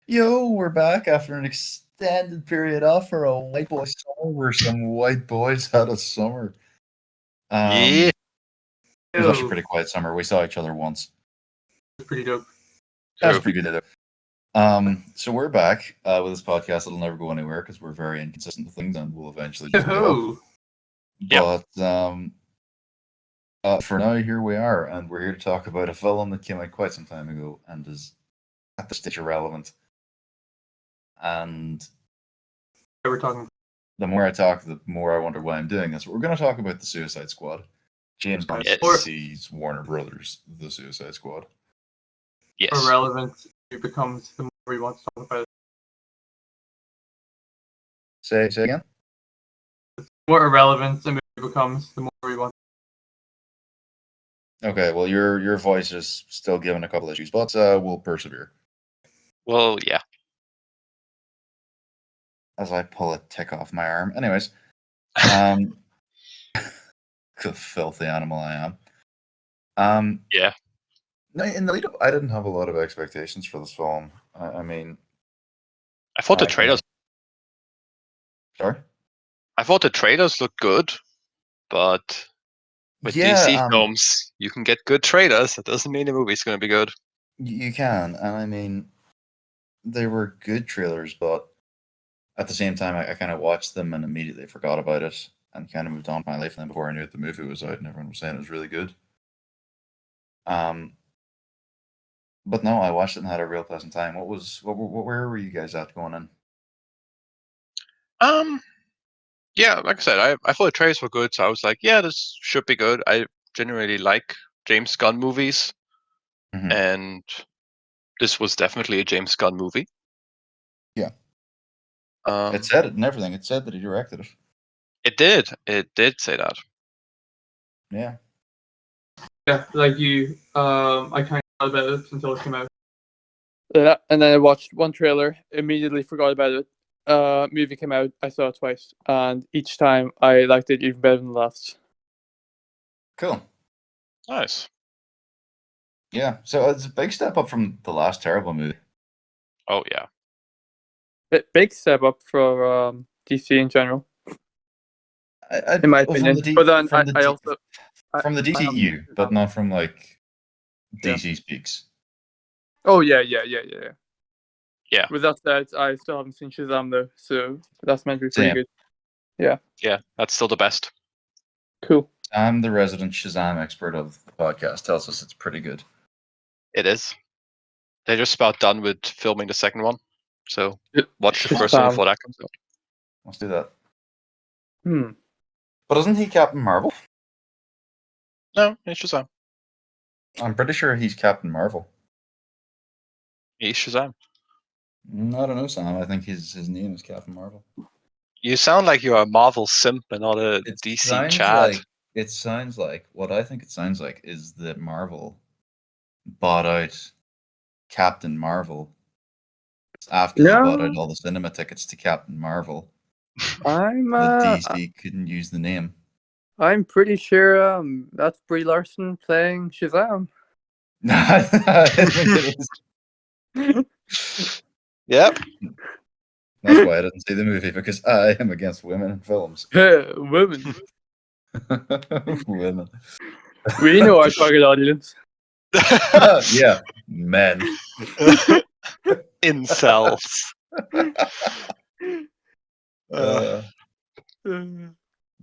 Yo, we're back after an extended period off for a white boy summer where some white boys had a summer. Yeah. It was actually a pretty quiet summer. We saw each other once. It's pretty dope. That's pretty good. So we're back with this podcast. It'll never go anywhere because we're very inconsistent with things, and we'll eventually just go. Yo-ho. But for now, here we are, and we're here to talk about a film that came out quite some time ago and is at this stage irrelevant. And We're talking. the more I talk, the more I wonder why I'm doing this. We're going to talk about the Suicide Squad. James Gunn's DC's Warner Brothers, the Suicide Squad. Yes. Irrelevant. It becomes the more we want to talk about it. Say again? The more irrelevant the movie becomes, the more we want. Okay, well, your voice is still giving a couple issues, but we'll persevere. Well, yeah. As I pull a tick off my arm. Anyways, the filthy animal I am. Yeah. In the lead up, I didn't have a lot of expectations for this film. I mean, I thought the trailers. Sorry. I thought the trailers looked good, but with DC films, you can get good trailers. That doesn't mean the movie's going to be good. You can, and I mean, they were good trailers, but at the same time, I kind of watched them and immediately forgot about it and kind of moved on with my life. And then before I knew it, the movie was out and everyone was saying it was really good. But no, I watched it and had a real pleasant time. Where were you guys at going in? Yeah, like I said, I thought the trailers were good, so I was like, yeah, this should be good. I generally like James Gunn movies, and this was definitely a James Gunn movie. Yeah. It said it and everything. It said that he directed it. It did. It did say that. Yeah. Yeah, like you, I kind of forgot about it until it came out. Yeah, and then I watched one trailer, immediately forgot about it. Movie came out, I saw it twice, and each time I liked it even better than the last. Cool. Nice. Yeah, so it's a big step up from the last terrible movie. Oh, yeah. Big step up for DC in general. In my opinion. But then from the DCU, but not from like DC speaks. Oh, yeah. Yeah. With that said, I still haven't seen Shazam though, so that's meant to be pretty good. Yeah. Yeah, that's still the best. Cool. I'm the resident Shazam expert of the podcast. Tells us it's pretty good. It is. They're just about done with filming the second one, so watch the first one before that comes out. Let's do that. But isn't he Captain Marvel? No, he's Shazam. I'm pretty sure he's Captain Marvel. He's Shazam. I don't know, Sam. I think his name is Captain Marvel. You sound like you're a Marvel simp and not a DC Chad. It sounds like, what I think it sounds like is that Marvel bought out Captain Marvel after they bought out all the cinema tickets to Captain Marvel. DC couldn't use the name. I'm pretty sure that's Brie Larson playing Shazam. I think it is. Yep. That's why I didn't see the movie, because I am against women in films. Women. Women. We know our target audience. Yeah, men. Incels.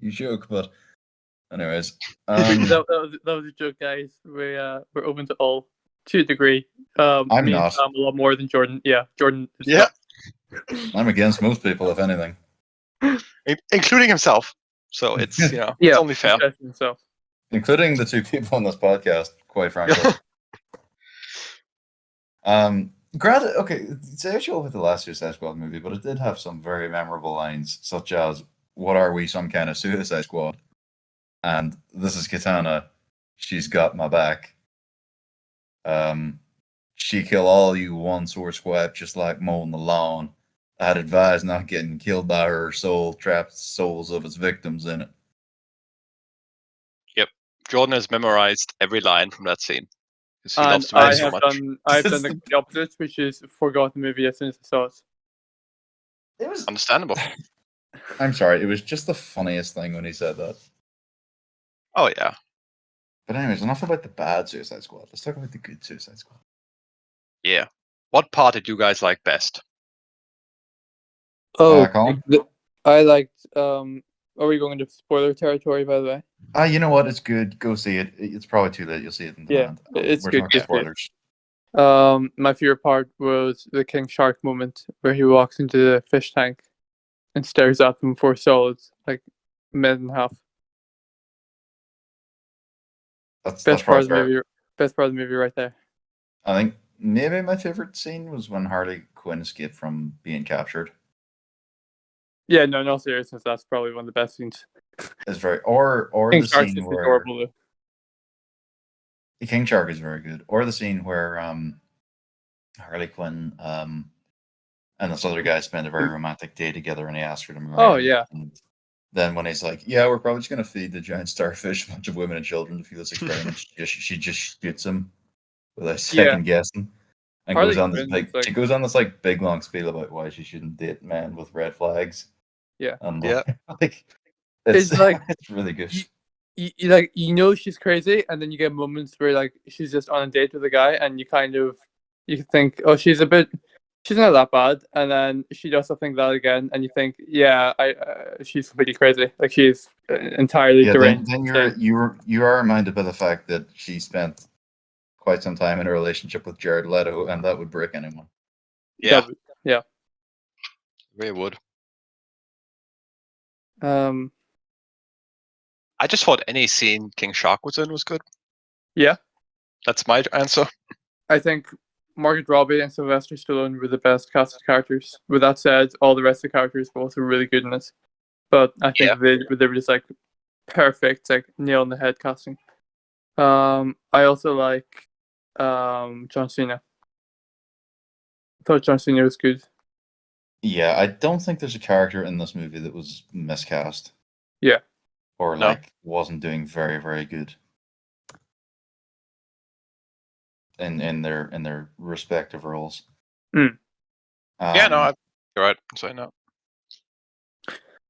You joke, but anyways. That was a joke, guys. We're open to all to a degree. I'm me not. And Sam a lot more than Jordan. Yeah, Jordan. Yeah. I'm against most people, if anything. Including himself. So it's it's only fair. Himself. Including the two people on this podcast, quite frankly. Granted, okay, it's actually with the last Suicide Squad movie, but it did have some very memorable lines, such as, "What are we, some kind of Suicide Squad?" And "This is Katana. She's got my back. She kill all you one sore squat just like mowing the lawn. I'd advise not getting killed by her soul, trapped souls of its victims in it." Yep. Jordan has memorized every line from that scene. because he And loves the movie I so have much. I've done the complete opposite, which is forgot the movie as soon as I saw it. It was. Understandable. I'm sorry. It was just the funniest thing when he said that. Oh yeah. But anyways, enough about the bad Suicide Squad. Let's talk about the good Suicide Squad. Yeah. What part did you guys like best? Colm? I liked. Are we going into spoiler territory, by the way? You know what? It's good. Go see it. It's probably too late. You'll see it in Yeah, demand. it's We're good. talking Yeah. spoilers. My favorite part was the King Shark moment where he walks into the fish tank and stares at them for solid like a minute and a half. That's Best part probably of the fair. movie. Best part of the movie, right there. I think maybe my favorite scene was when Harley Quinn escaped from being captured. Yeah, no seriousness. That's probably one of the best scenes. It's very or King the Shark's scene just where adorable. Though. the King Shark is very good, or the scene where Harley Quinn and this other guy spend a very romantic day together, and he asks her to marry Oh him. yeah. And then when he's like, "Yeah, we're probably just gonna feed the giant starfish a bunch of women and children to feed this experiment," she just shoots him without second guessing, and Harley goes on this Quinn is like she goes on this like big long spiel about why she shouldn't date men with red flags. Yeah. And Yeah. like It's like it's really good. you like she's crazy, and then you get moments where like she's just on a date with a guy, and you think, oh, she's not that bad, and then she does something that again, and you think, yeah, she's completely crazy, like she's entirely Yeah, deranged. then you are reminded by the fact that she spent quite some time in a relationship with Jared Leto, and that would break anyone. Yeah. Yeah. Really would. Um. I just thought any scene King Shark was in was good. Yeah. That's my answer. I think Margaret Robbie and Sylvester Stallone were the best casted characters. With that said, all the rest of the characters were also really good in it. But I think they were just like perfect, like nail on the head casting. I also like John Cena. I thought John Cena was good. Yeah, I don't think there's a character in this movie that was miscast. Yeah. Or No. like wasn't doing very, very good in their respective roles. Mm. Yeah, no, you're right. So no.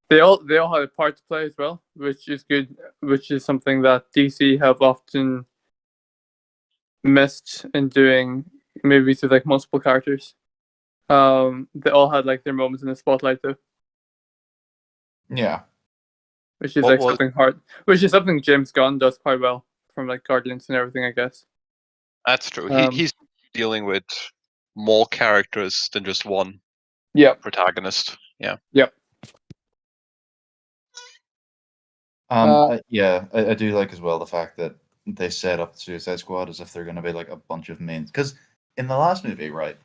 They all had a part to play as well, which is good. Which is something that DC have often missed in doing movies with like multiple characters. They all had like their moments in the spotlight though. Yeah. Which is like something hard. Which is something James Gunn does quite well from like Guardians and everything, I guess. That's true. He's dealing with more characters than just one protagonist. Yeah. Yep. I do like as well the fact that they set up Suicide Squad as if they're going to be like a bunch of main. Because in the last movie, right,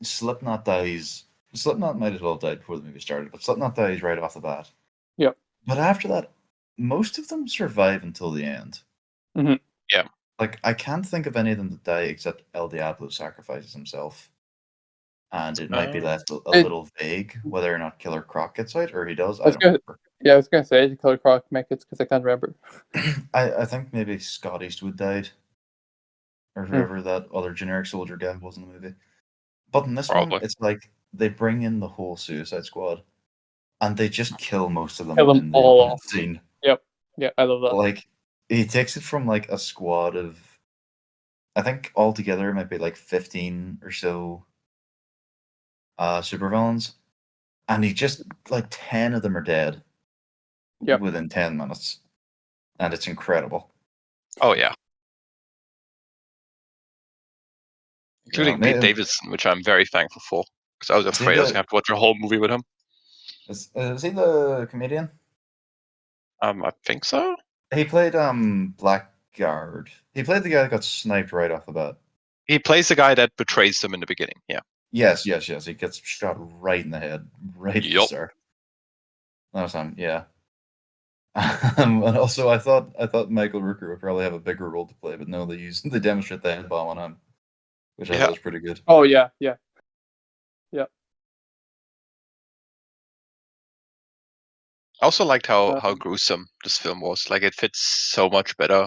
Slipknot dies. Slipknot might as well have died before the movie started, but Slipknot dies right off the bat. Yep. But after that, most of them survive until the end. Mm-hmm. Yeah. Like, I can't think of any of them that die except El Diablo sacrifices himself. And it might be left a little vague whether or not Killer Croc gets out, or he does. I don't remember. Yeah, I was going to say, did Killer Croc make it? Because I can't remember. I think maybe Scott Eastwood died. Or whoever that other generic soldier guy was in the movie. But in this one, it's like they bring in the whole Suicide Squad, and they just kill most of them in the all opening off. scene. Yep. Yeah, I love that. Like, he takes it from like a squad of, I think altogether it might be like 15 or so supervillains, and he just, like 10 of them are dead within 10 minutes. And it's incredible. Oh, yeah. Including Pete Davidson, which I'm very thankful for, because I was afraid I was going to have to watch a whole movie with him. Is he the comedian? I think so. He played Blackguard. He played the guy that got sniped right off the bat. He plays the guy that betrays them in the beginning. Yeah. Yes. He gets shot right in the head, right at the start. That was him. Yeah. And also, I thought Michael Rooker would probably have a bigger role to play, but no, they demonstrate the head bomb on him, which I thought was pretty good. Oh yeah. I also liked how gruesome this film was. Like, it fits so much better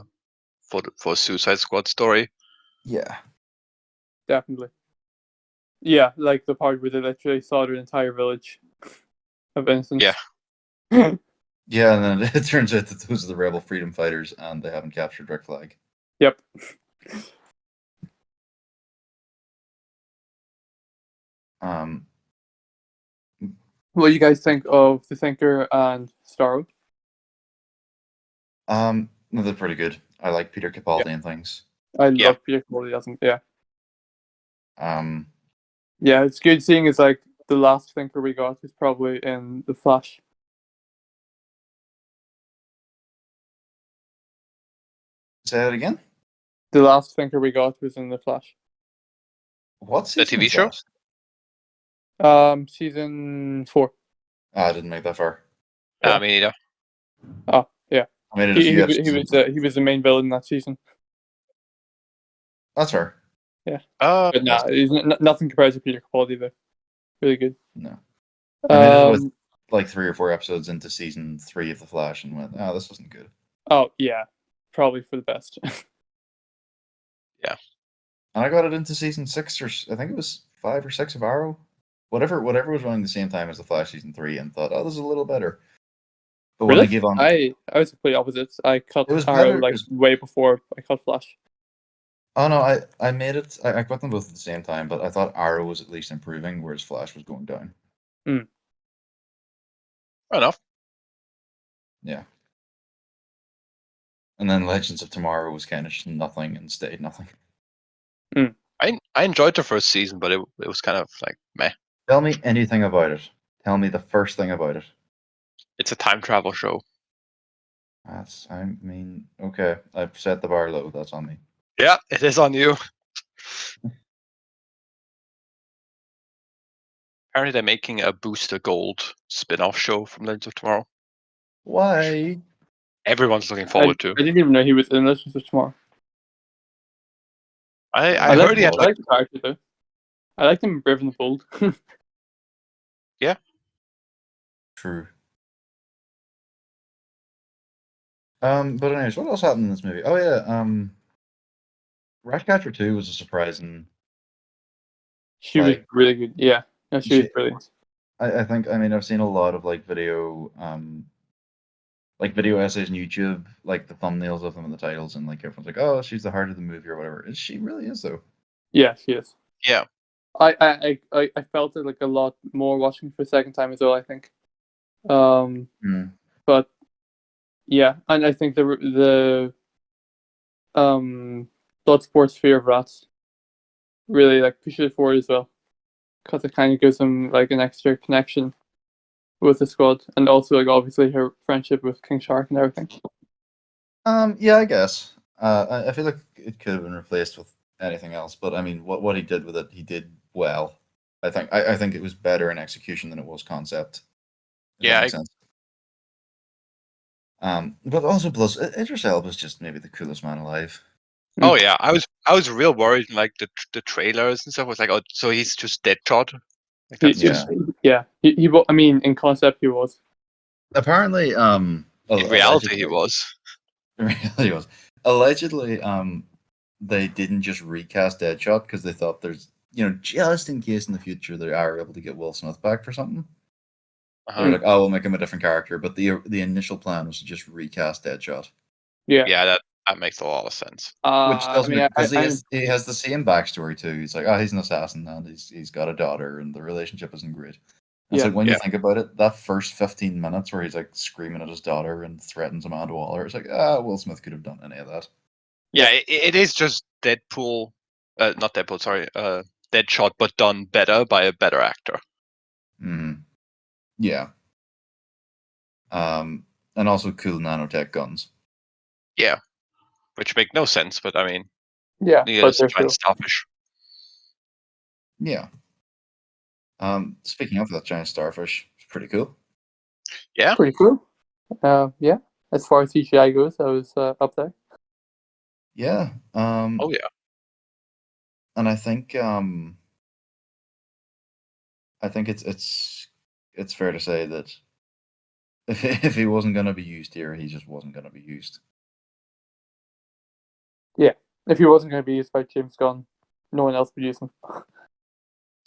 for a Suicide Squad story. Yeah. Definitely. Yeah, like the part where they literally saw their entire village of innocents. Yeah. Yeah, and then it turns out that those are the rebel freedom fighters, and they haven't captured Rick Flag. Yep. What do you guys think of The Thinker and Starro? No, they're pretty good. I like Peter Capaldi and things. I Yeah. love Peter Capaldi, doesn't? Yeah. Um, Yeah, it's good seeing it's like the last Thinker we got is probably in The Flash. say that again? The last Thinker we got was in The Flash. What The season TV was show? that? Season 4. I didn't make that far. I mean, either. Oh, yeah. I made it a few episodes. He was the main villain in that season. That's fair. Yeah. But yes. he's nothing compared to Peter Capaldi though. Really good. No. I made it with Um, like 3 or 4 episodes into season 3 of The Flash and went, oh, this wasn't good. oh yeah, probably for the best. And I got it into season 6 or I think it was 5 or 6 of Arrow. Whatever was running the same time as The Flash season 3 and thought, oh, this is a little better. But when I Really? gave on I was completely opposite. I cut It was Arrow better, like 'cause- way before I cut Flash. Oh no, I made it. I got them both at the same time, but I thought Arrow was at least improving, whereas Flash was going down. Fair enough. Yeah. And then Legends of Tomorrow was kind of just nothing and stayed nothing. I enjoyed the first season, but it was kind of like meh. Tell me anything about it. Tell me the first thing about it. It's a time travel show. I mean, okay, I've set the bar low. That's on me. Yeah, it is on you. Apparently, they're making a Booster Gold spin-off show from Legends of Tomorrow. Why? Everyone's looking forward to. I didn't even know he was in Legends of Tomorrow. I heard he had I like like the character though. I like him brave and bold. True. But anyways, what else happened in this movie? Oh yeah, Ratcatcher 2 was a surprise, and She was like really good. Yeah, no, she was she, brilliant. I think I mean I've seen a lot of like video essays on YouTube, like the thumbnails of them and the titles, and like everyone's like, "Oh, she's the heart of the movie" or whatever. She really is though. Yeah, she is. yeah. I felt it like a lot more watching for the second time as well. I think. But yeah, and I think the Bloodsport's Fear of Rats really like pushes it forward as well, because it kind of gives them like an extra connection with the squad, and also like obviously her friendship with King Shark and everything. Yeah, I guess. I feel like it could have been replaced with anything else, but I mean, what he did with it, he did well. I think it was better in execution than it was concept. If that makes sense. But also plus Idris Elba is just maybe the coolest man alive. Oh yeah, I was real worried. Like the trailers and stuff was like, oh, so he's just Deadshot. Like that's just He I mean, in concept he was. Apparently, in reality he was. In reality, he was. Allegedly, they didn't just recast Deadshot because they thought there's, just in case in the future they are able to get Will Smith back for something. They're like, oh, we'll make him a different character. But the initial plan was to just recast Deadshot. Yeah, that makes a lot of sense. Which doesn't because he has I the same backstory too. He's like, oh, he's an assassin and he's got a daughter and the relationship isn't great. And so when you think about it, that first 15 minutes where he's like screaming at his daughter and threatens Amanda Waller, it's like, Will Smith could have done any of that. Yeah, it is just Deadpool, not Deadpool, sorry, Deadshot, but done better by a better actor. Yeah. And also cool nanotech guns. Yeah, which make no sense, but I mean, yeah, but they're giant starfish. Yeah. Speaking of that giant starfish, it's pretty cool. Yeah, pretty cool. Yeah, as far as CGI goes, I was up there. Yeah. Oh yeah. And I think it's fair to say that if he wasn't going to be used here, he just wasn't going to be used. Yeah, If he wasn't going to be used by James Gunn, no one else would use him.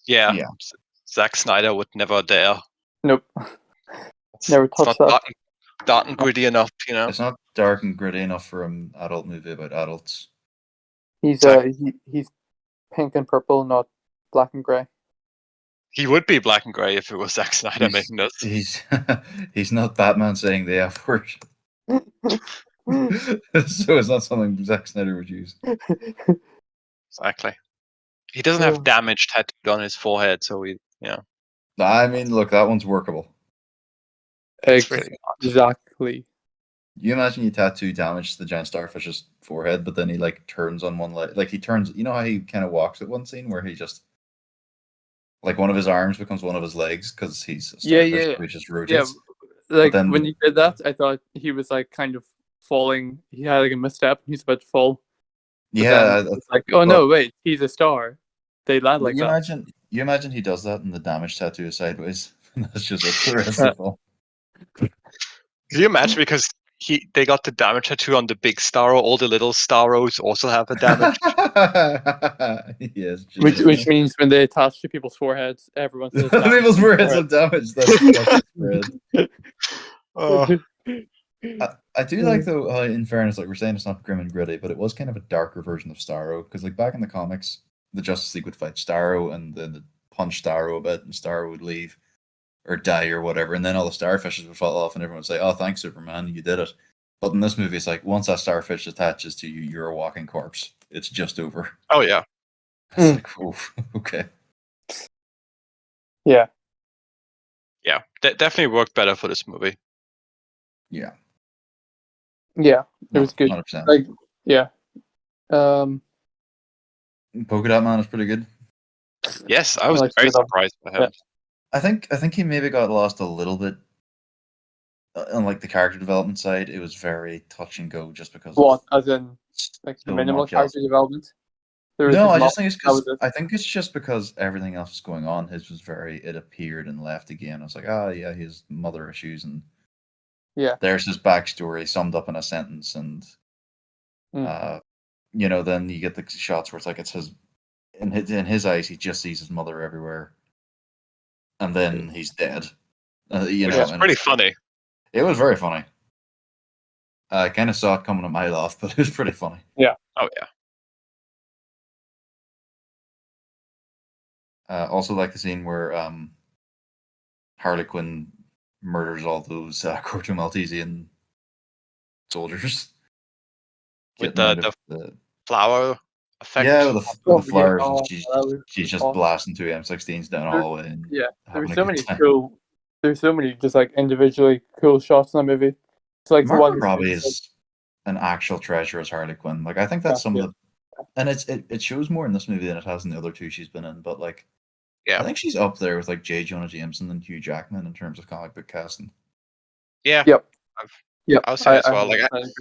Yeah. Yeah. Zack Snyder would never dare. Nope. It's, Never it's touched not that. dark and gritty enough, you know. It's not dark and gritty enough for an adult movie about adults. He's he's pink and purple, not black and grey. He would be black and grey if it was Zack Snyder making this. He's not Batman saying the F word. So it's not something Zack Snyder would use. Exactly. He doesn't have damage tattooed on his forehead, so I mean, look, that one's workable. it's really not. Exactly. You imagine you tattoo damage to the giant starfish's forehead, but then he like turns on one leg. Like he turns, you know how he kind of walks at one scene where he just like one of his arms becomes one of his legs because he's a starfish, Yeah. so he just rotates. Like then- when he did that, I thought he was like kind of falling. He had like a misstep. He's about to fall. But Yeah, then it's like, oh no, wait, he's a star. They land like that. You imagine he does that and the damage tattoo is sideways. That's just it for the rest of the film. Can you imagine, because they got the damage tattoo on the big Starro, all the little Starros also have a damage. Yes, Which means when they attach to people's foreheads, everyone says people's foreheads have damage. That's spread. Oh, I do like though. In fairness, like we're saying, it's not grim and gritty, but it was kind of a darker version of Starro because, like back in the comics, the Justice League would fight Starro and then they'd punch Starro a bit, and Starro would leave or die or whatever, and then all the starfishes would fall off, and everyone would say, "Oh, thanks, Superman, you did it." But in this movie, it's like once that starfish attaches to you, you're a walking corpse. It's just over. oh yeah. It's like, oof, okay. Yeah. Yeah, that definitely worked better for this movie. Yeah. Yeah, it was good. 100%. Like, yeah. Polka Dot Man is pretty good. Yes, I was like very Polka Dot. surprised by him. Yeah. I think he maybe got lost a little bit on like the character development side. It was very touch and go just because. What, as in like so minimal much else. character development? There was No, his I mom, just think it's that was because it. I think it's just because everything else was going on. His was very it appeared and left again. I was like, yeah, his mother issues and Yeah. there's his backstory summed up in a sentence, and then you get the shots where it's like it's his in his eyes he just sees his mother everywhere, and then he's dead. Which is pretty funny. It was very funny. I kind of saw it coming a mile off, but it was pretty funny. Yeah. Oh yeah. Also, like the scene where Harley Quinn murders all those Corto Maltesian soldiers. With Getting out the of flower effect. Yeah, with the flowers, Oh, and she's just awesome. blasting two M16s down the hallway. And Yeah, having there's a so good many time. cool. There's so many just like individually cool shots in that movie. It's like the Margot one. Robbie is an actual treasure as Harley Quinn. Like I think that's some of the, and it shows more in this movie than it has in the other two she's been in. But like, yeah, I think she's up there with like J. Jonah Jameson and Hugh Jackman in terms of comic book casting. Yeah. Yep. I'll say as well. I Like agree.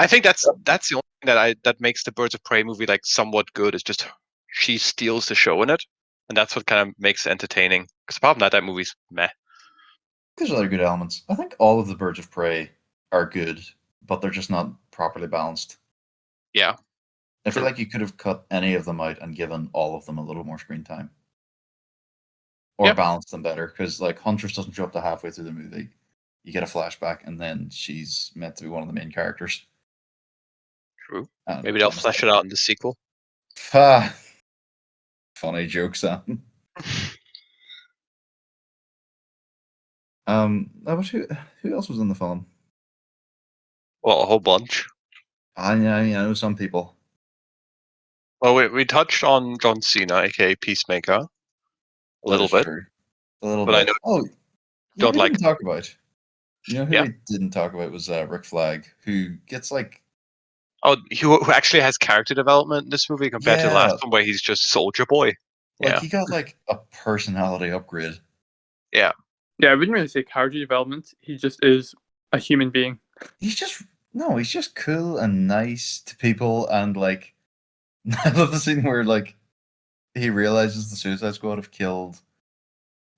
I think that's the only thing that makes the Birds of Prey movie like somewhat good, is just she steals the show in it, and that's what kind of makes it entertaining. Because apart from that movie's meh. There's other good elements. I think all of the Birds of Prey are good, but they're just not properly balanced. Yeah. I feel like you could have cut any of them out and given all of them a little more screen time. Or balanced them better, because like Huntress doesn't show up to halfway through the movie. You get a flashback, and then she's meant to be one of the main characters. True. Maybe they'll flesh it out in the sequel. Funny joke, Sam. Who else was in the film? Well, a whole bunch. I know some people. Well, we touched on John Cena, aka Peacemaker, a little bit. True. A little but bit. I know don't like didn't talk about. You know who we didn't talk about was Rick Flagg, who gets like. Oh, who actually has character development in this movie compared to the last one, where he's just Soldier Boy. Like he got like a personality upgrade. Yeah. Yeah, I wouldn't really say character development. He just is a human being. He's just cool and nice to people, and like I love the scene where like he realizes the Suicide Squad have killed,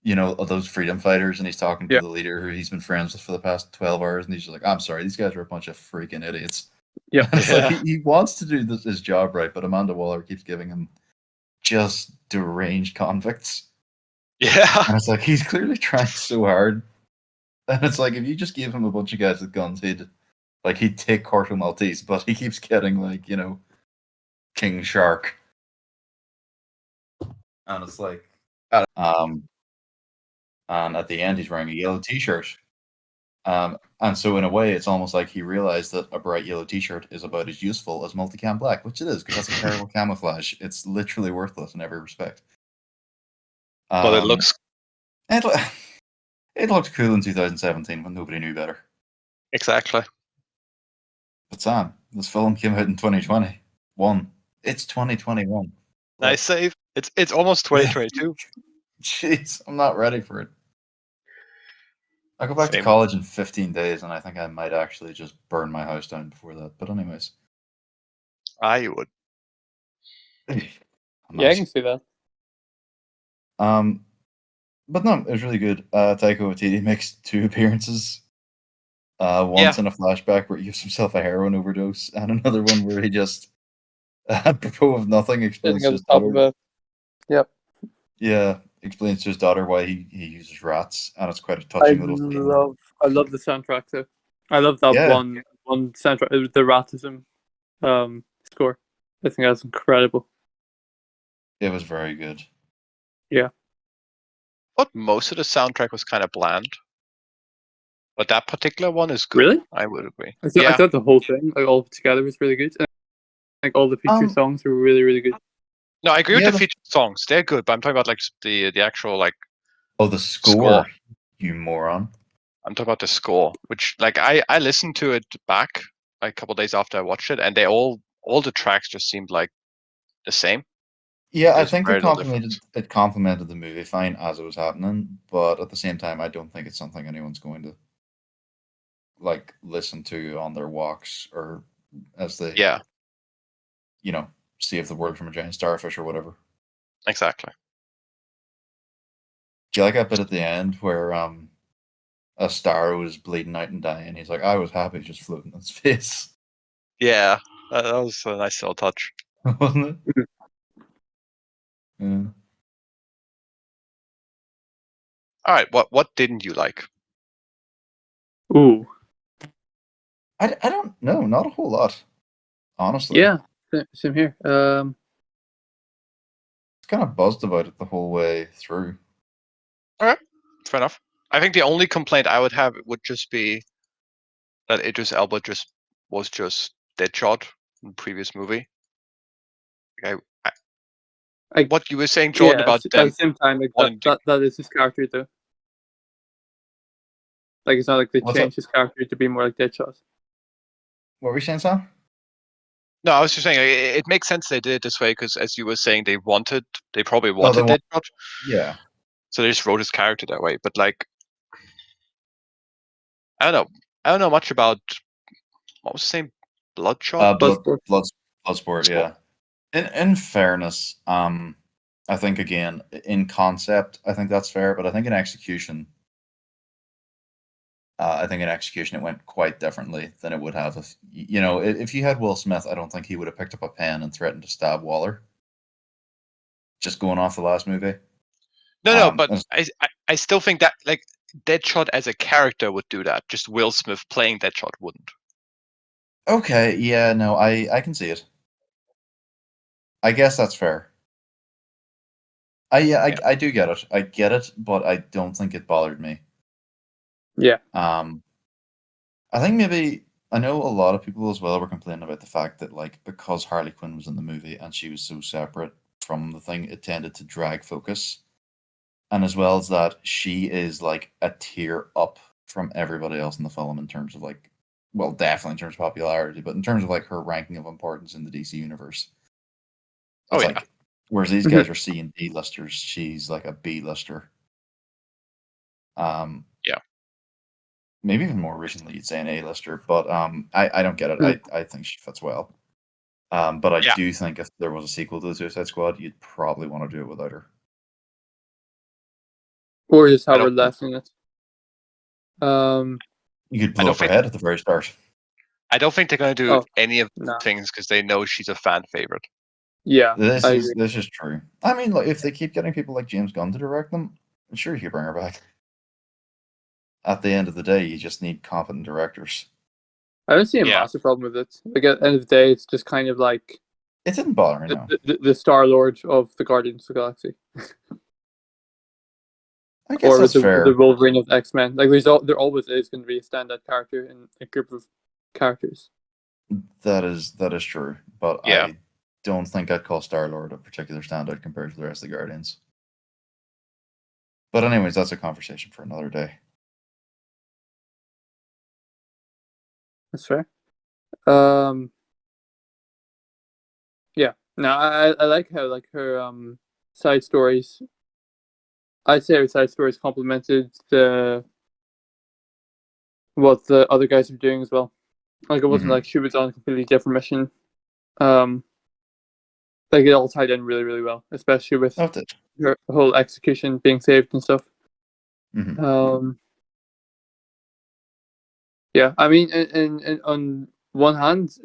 those freedom fighters, and he's talking to the leader who he's been friends with for the past 12 hours, and he's just like, I'm sorry, these guys are a bunch of freaking idiots. Yeah. It's like he wants to do his job right, but Amanda Waller keeps giving him just deranged convicts. Yeah. And it's like, he's clearly trying so hard. And it's like, if you just gave him a bunch of guys with guns, he'd take Corto Maltese, but he keeps getting, like, you know, King Shark. And it's like, and at the end, he's wearing a yellow t-shirt. And so in a way, it's almost like he realized that a bright yellow t-shirt is about as useful as multicam black, which it is, because that's a terrible camouflage. It's literally worthless in every respect. But it looks... It looked cool in 2017 when nobody knew better. Exactly. But Sam, this film came out in 2021. It's 2021. Nice save. It's almost 2022. Jeez, I'm not ready for it. I go back to Same. college in 15 days, and I think I might actually just burn my house down before that. But anyways. I would. Yeah, I can see that. But no, it was really good. Taika Waititi makes 2 appearances. Once in a flashback where he gives himself a heroin overdose, and another one where he just, apropos of nothing, explains to his daughter. Yep. Yeah, explains to his daughter why he uses rats, and it's quite a touching little scene. I love the soundtrack too. I love that one soundtrack, the Ratism score. I think that's incredible. It was very good. Yeah. But most of the soundtrack was kind of bland. But that particular one is good. Really? I would agree. I thought the whole thing, like all together, was really good. And, like all the featured songs were really, really good. No, I agree with the featured songs. They're good, but I'm talking about like the actual like. Oh, the score, you moron! I'm talking about the score, which like I listened to it back like a couple of days after I watched it, and they all the tracks just seemed like the same. Yeah, I think it complemented the movie fine as it was happening, but at the same time, I don't think it's something anyone's going to like listen to on their walks or as they save the world from a giant starfish or whatever. Exactly. Do you like that bit at the end where a star was bleeding out and dying? He's like, I was happy just floating in space. Yeah, that was a nice little touch. Wasn't it? Yeah. All right, what didn't you like? Ooh. I don't know, not a whole lot, honestly. Yeah, same here. It's kind of buzzed about it the whole way through. All right, fair enough. I think the only complaint I would have would just be that Idris Elba was just Deadshot in the previous movie. What you were saying, Jordan, about them. At the same time, like that is his character, though. Like, it's not like they changed his character to be more like Deadshot. What were you saying, Sam? No, I was just saying it makes sense they did it this way because, as you were saying, they probably wanted Deadshot. Yeah. So they just wrote his character that way. But like, I don't know much about what was the name, Bloodshot. Bloodsport. Yeah. In fairness, I think again in concept, I think that's fair, but I think in execution. It went quite differently than it would have if you had Will Smith. I don't think he would have picked up a pen and threatened to stab Waller. Just going off the last movie. No, but I still think that like Deadshot as a character would do that. Just Will Smith playing Deadshot wouldn't. Okay, yeah, no, I can see it. I guess that's fair. I do get it. I get it, but I don't think it bothered me. Yeah. I think maybe I know a lot of people as well were complaining about the fact that like because Harley Quinn was in the movie and she was so separate from the thing, it tended to drag focus. And as well as that, she is like a tier up from everybody else in the film in terms of like, well, definitely in terms of popularity, but in terms of like her ranking of importance in the DC universe. It's like, whereas these guys are C and D listers, she's like a B lister. Yeah. Maybe even more recently you'd say an A-lister, but I don't get it. I think she fits well. But I do think if there was a sequel to the Suicide Squad, you'd probably want to do it without her. Or just have her less in it. You could blow up her head at the very start. I don't think they're going to do Oh, any of no. the things because they know she's a fan favorite. Yeah, This I is agree. true. I mean, like, if they keep getting people like James Gunn to direct them, I'm sure you could bring her back. At the end of the day, you just need competent directors. I don't see a Yeah. massive problem with it. Like at the end of the day, it's just kind of like It didn't bother me, no. the Star Lord of the Guardians of the Galaxy, I guess or that's fair. the Wolverine of X-Men. Like there always is going to be a standout character in a group of characters. That is true, but Yeah. I don't think I'd call Star Lord a particular standout compared to the rest of the Guardians. But anyways, that's a conversation for another day. That's fair. Yeah. No, I like how like her side stories. I'd say her side stories complemented what the other guys were doing as well. Like it wasn't like she was on a completely different mission. Like it all tied in really, really well, especially with her whole execution being saved and stuff. Yeah, I mean, and on one hand,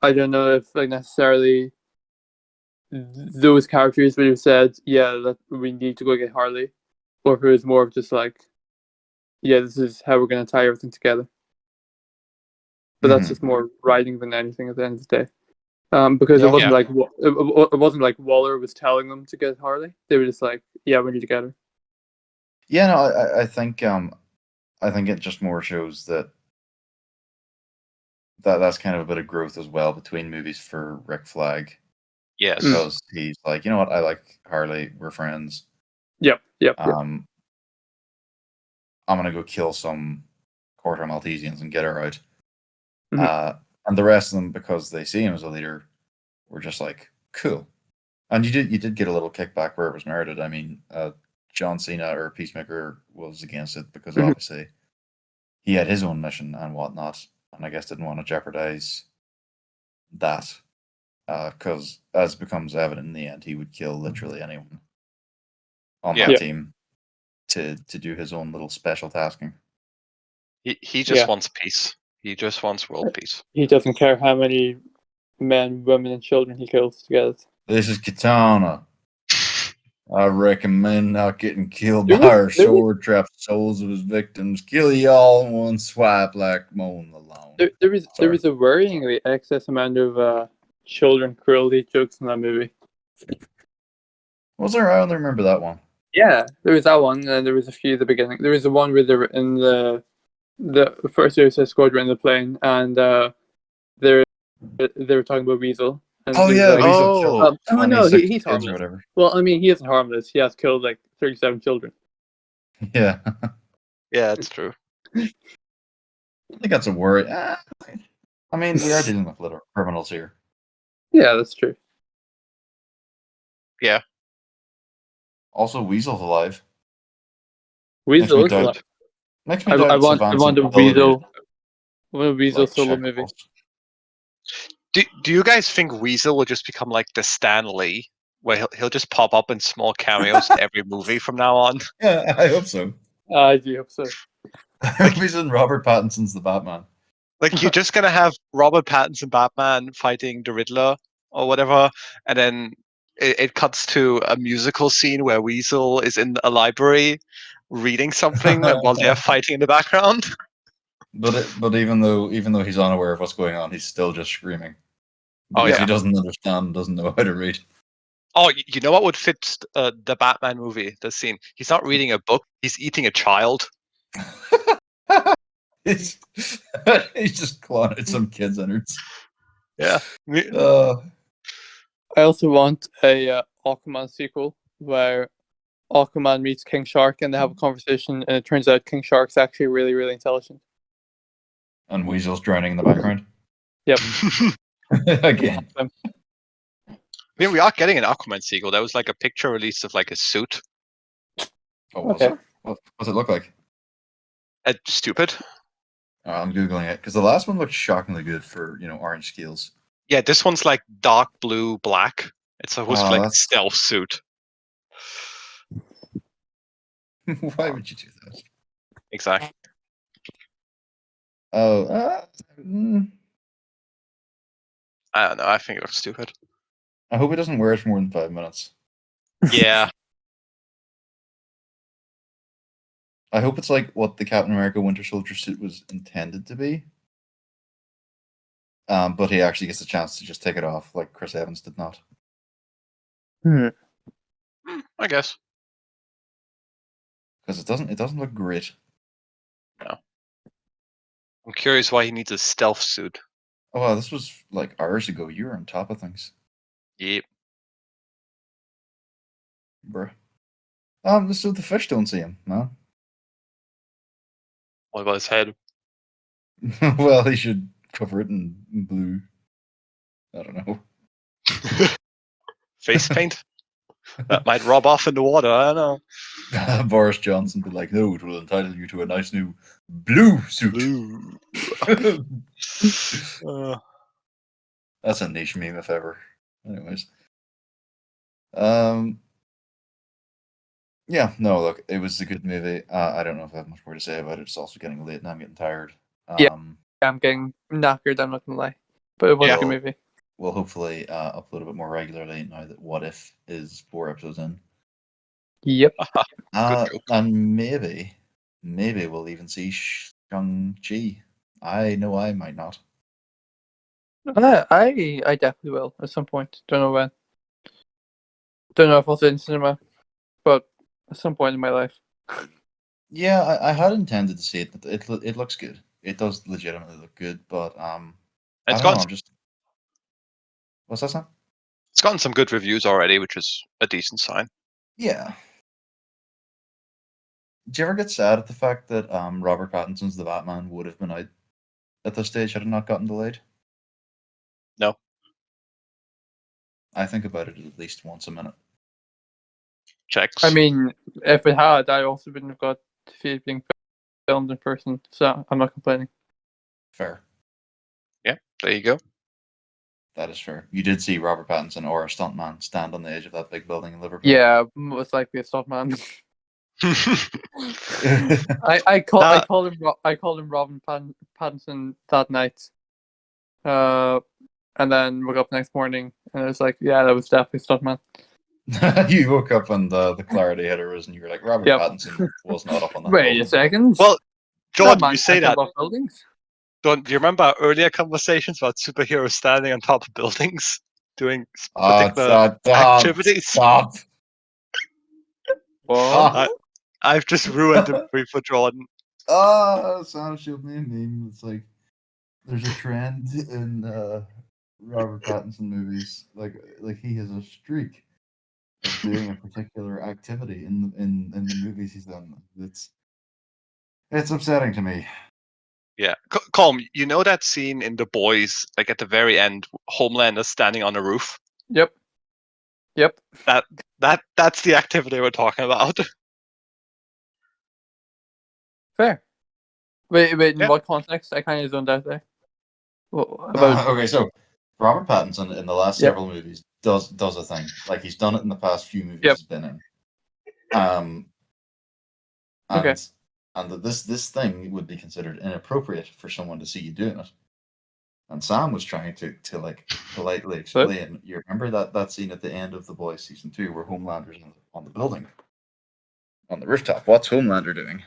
I don't know if like necessarily those characters would have said, "Yeah, that we need to go get Harley," or if it was more of just like, "Yeah, this is how we're going to tie everything together." But that's just more writing than anything at the end of the day. Because it wasn't like it wasn't like Waller was telling them to get Harley. They were just like, "Yeah, we need to get her." Yeah, no, I think it just more shows that's kind of a bit of growth as well between movies for Rick Flagg. Yes. Because he's like, you know what, I like Harley, we're friends. Yep. I'm gonna go kill some quarter Maltesians and get her out. And the rest of them, because they see him as a leader, were just like, cool. And you did get a little kickback where it was merited. I mean, John Cena or Peacemaker was against it because obviously he had his own mission and whatnot, and I guess didn't want to jeopardize that. Because as becomes evident in the end, he would kill literally anyone on that team to do his own little special tasking. He just wants peace. He just wants world peace. He doesn't care how many men, women, and children he kills together. This is Katana. I recommend not getting killed by our sword-trapped souls of his victims. Kill y'all in one swipe like mowing the lawn. There was a worryingly excess amount of children cruelty jokes in that movie. Was there? I only remember that one. Yeah, there was that one, and there was a few at the beginning. There was the one where they were in the first Suicide Squad were in the plane, and they were talking about Weasel. And Weasel killed. Oh no, he's harmless. Or whatever. Well, I mean, he isn't harmless. He has killed like 37 children. Yeah. Yeah, that's true. I think that's a worry. I mean, we are dealing with little criminals here. Yeah, that's true. Yeah. Also, Weasel's alive. Weasel is alive. Makes me doubt I want a Weasel. I want a Weasel solo movie. Do you guys think Weasel will just become like the Stan Lee, where he'll just pop up in small cameos in every movie from now on? Yeah, I hope so. I do hope so. I hope he's in Robert Pattinson's The Batman. Like you're just gonna have Robert Pattinson Batman fighting the Riddler or whatever, and then it cuts to a musical scene where Weasel is in a library reading something while they're fighting in the background. But even though he's unaware of what's going on, he's still just screaming. Because he doesn't understand, doesn't know how to read. Oh, you know what would fit the Batman movie? The scene. He's not reading a book. He's eating a child. he's just clawing at some kid's innards. Yeah. I also want a Aquaman sequel where Aquaman meets King Shark and they have a conversation, and it turns out King Shark's actually really, really intelligent. And Weasel's drowning in the background. Yep. Again. I mean, we are getting an Aquaman sequel. There was like a picture release of like a suit. Oh, was it? What does it look like? Stupid. I'm googling it because the last one looked shockingly good for orange scales. Yeah, this one's like dark blue, black. It's supposed to be like a stealth suit. Why would you do that? Exactly. Oh, I don't know. I think it looks stupid. I hope it doesn't wear it for more than 5 minutes. Yeah. I hope it's like what the Captain America Winter Soldier suit was intended to be. But he actually gets a chance to just take it off, like Chris Evans did not. I guess. Because it doesn't look great. No. I'm curious why he needs a stealth suit. Oh wow, this was like hours ago. You were on top of things, Yep. bruh. So the fish don't see him, man. What about his head? Well, he should cover it in blue. I don't know. Face paint? That might rub off in the water. I don't know. Boris Johnson be like, no, it will entitle you to a nice new blue suit. Blue. That's a niche meme if ever. Anyways. Yeah, no, look, it was a good movie. I don't know if I have much more to say about it. It's also getting late and I'm getting tired. Yeah. I'm getting knackered, I'm not gonna lie. But it was a good movie. We'll hopefully upload a bit more regularly now that What If is 4 episodes in. Yep. And maybe we'll even see Shang-Chi. I know I might not. I definitely will at some point. Don't know when. Don't know if I'll see it in cinema, but at some point in my life. Yeah, I had intended to see it. It looks good. It does legitimately look good, but I don't know. I'm just. What's that, Sam? It's gotten some good reviews already, which is a decent sign. Yeah. Do you ever get sad at the fact that Robert Pattinson's The Batman would have been out at this stage had it not gotten delayed? No. I think about it at least once a minute. Checks. I mean, if it had, I also wouldn't have got to see it being filmed in person, so I'm not complaining. Fair. Yeah, there you go. That is fair. You did see Robert Pattinson or a stuntman stand on the edge of that big building in Liverpool. Yeah, most likely a stuntman. I called him Robin Pattinson that night. And then woke up next morning and I was like, yeah, that was definitely stuntman. You woke up and the clarity had arisen. You were like, Robert Pattinson was not up on that. Wait a second. Well, John, that you say that. Buildings. John, do you remember our earlier conversations about superheroes standing on top of buildings doing particular activities? Stop. I've just ruined the movie for Jordan. Sam showed me a meme. It's like there's a trend in Robert Pattinson movies. Like he has a streak of doing a particular activity in the movies he's done. It's upsetting to me. Yeah, Colm, you know that scene in The Boys, like at the very end, Homelander standing on a roof. Yep. That's the activity we're talking about. Fair. Wait, in what context? I kind of zoned out there. Okay, so Robert Pattinson in the last several movies does a thing. Like he's done it in the past few movies he's been in. And that this thing would be considered inappropriate for someone to see you doing it. And Sam was trying to like politely explain. You remember that scene at the end of The Boys season 2 where Homelander's on the building, on the rooftop. What's Homelander doing?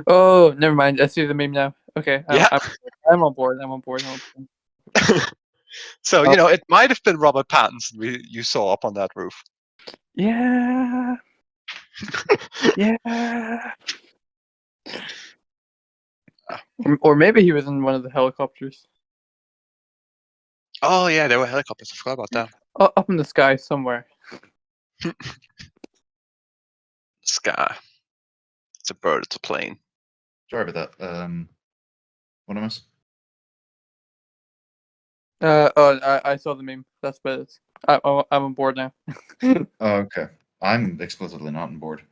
Oh, never mind. I see the meme now. Okay, I'm on board. So it might have been Robert Pattinson you saw up on that roof. Yeah. Or maybe he was in one of the helicopters. Oh yeah, there were helicopters. I forgot about that. Up in the sky somewhere. Sky. It's a bird. It's a plane. Sorry about that. What am I? I saw the meme. That's better. I'm on board now. Okay. I'm explicitly not on board.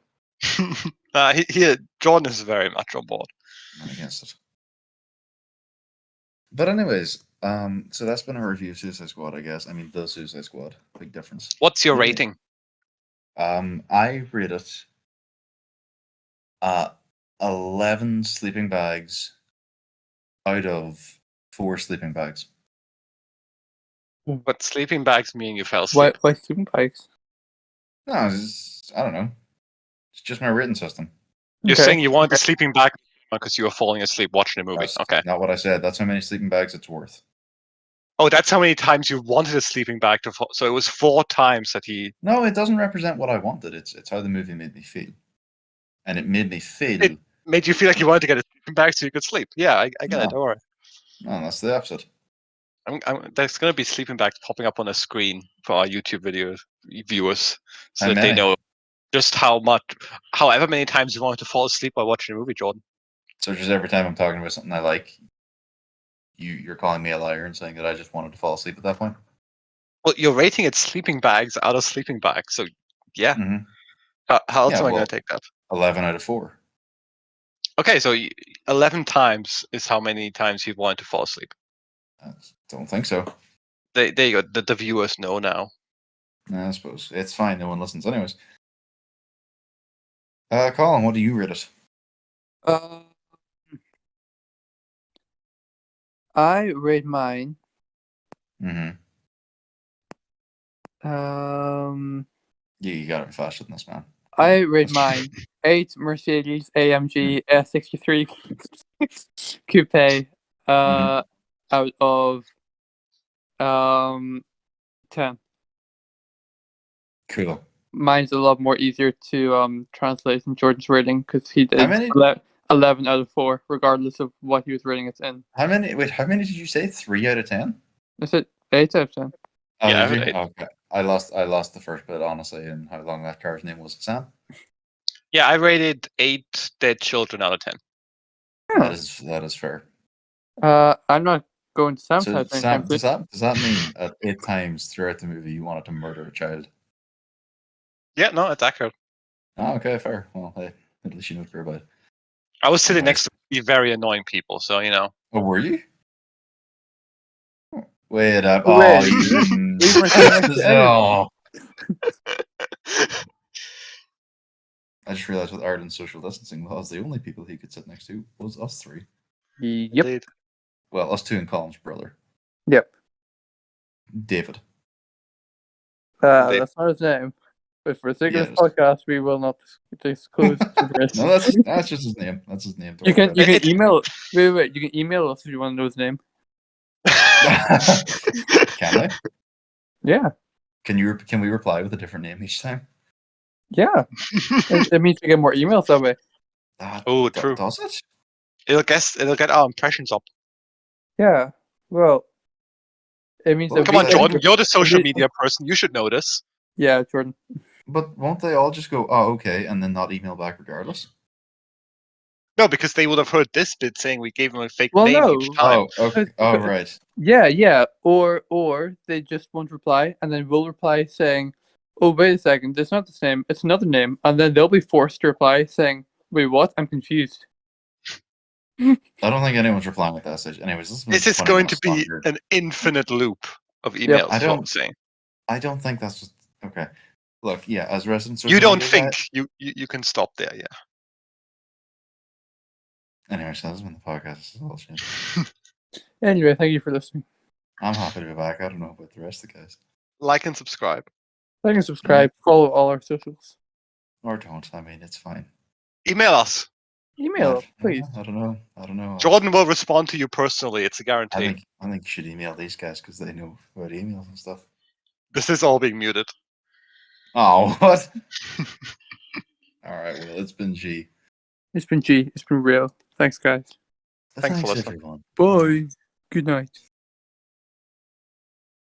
Jordan is very much on board. I'm against it. But anyways, so that's been a review of Suicide Squad, I guess. I mean, the Suicide Squad. Big difference. What's your rating? I rate it 11 sleeping bags out of 4 sleeping bags. But sleeping bags mean you fell asleep. Why sleeping bags? No, I don't know. It's just my written system. You're Okay. saying you wanted a sleeping bag because you were falling asleep watching a movie. That's Okay. not what I said. That's how many sleeping bags it's worth. Oh, that's how many times you wanted a sleeping bag to fall. So it was 4 times that he. No, it doesn't represent what I wanted. It's how the movie made me feel, and it made me feel. It made you feel like you wanted to get a sleeping bag so you could sleep. Yeah, I get No. it. Don't worry. No, that's the opposite. There's going to be sleeping bags popping up on a screen for our YouTube viewers, so How that they many? know just however many times you wanted to fall asleep while watching a movie, Jordan. So just every time I'm talking about something I like, you're calling me a liar and saying that I just wanted to fall asleep at that point. Well, you're rating it sleeping bags out of sleeping bags, so yeah. Mm-hmm. How else Yeah, am I going well- to take that? 11 out of 4. Okay, so 11 times is how many times you wanted to fall asleep. I don't think so. There you go. The viewers know now. No, I suppose it's fine. No one listens, anyways. Colin, what do you rate it? I rate mine. Mm-hmm. You got it faster than this, man. I rate mine 8 Mercedes AMG S63 Coupe out of 10. Cool. Mine's a lot more easier to translate than Jordan's rating because he did How many? 11 out of 4, regardless of what he was rating it in. How many? Wait, how many did you say? 3 out of 10? Is it 8 out of 10? Oh, Yeah, did I you? would- Okay. I lost the first bit, honestly, and how long that car's name was. Sam? Yeah, I rated 8 dead children out of 10. That is fair. I'm not going to Sam's So, house Sam, anytime soon. does that mean at 8 times throughout the movie you wanted to murder a child? Yeah, no, it's accurate. Oh, okay, fair. Well, hey, at least you know what you're about. I was sitting Nice. next to very annoying people, so you know. Oh, were you? Wait up. Oh, Oh, wait. you didn't. We weren't sitting next to anyone. No. I just realized with Ireland's social distancing laws, the only people he could sit next to was us 3. Yep. Indeed. Well, us 2 and Colm's brother, Yep. David. Indeed. That's not his name. But for the sake of Yes. this podcast, we will not disclose his address. No, that's just his name. That's his name. You can It- email. Wait. You can email us if you want to know his name. Can I? Yeah. Can we reply with a different name each time? Yeah. it means we get more emails that way. Oh, true. Does it? It'll get our impressions up. Yeah. Well, it means Well, that Come we on, Because- get- Jordan. You're the social we- media person. You should know this. Yeah, Jordan. But won't they all just go, oh, okay, and then not email back regardless? No, because they would have heard this bit saying we gave them a fake Well, name no. each time. Oh, okay. Oh, right. Yeah. Or they just won't reply, and then we'll reply saying, "Oh, wait a second, it's not this name. It's another name," and then they'll be forced to reply saying, "Wait, what? I'm confused." I don't think anyone's replying with that message. Anyways, This is going to be an infinite loop of emails. I is what I'm don't- saying. I don't think that's just okay. Look, yeah, as residents, You don't think you can stop there, yeah. Anyway, so this has been the podcast. This is all shit. Anyway, thank you for listening. I'm happy to be back. I don't know about the rest of the guys. Like and subscribe. Like and subscribe. Follow all our socials. Or don't. I mean, it's fine. Email us. Email, us, please. I don't know. Jordan will respond to you personally. It's a I guarantee. think you should email these guys because they know about emails and stuff. This is all being muted. Oh, what? All right. Well, it's been G. It's been G. It's been real. Thanks, guys. Thanks for listening. everyone. Bye. Good night.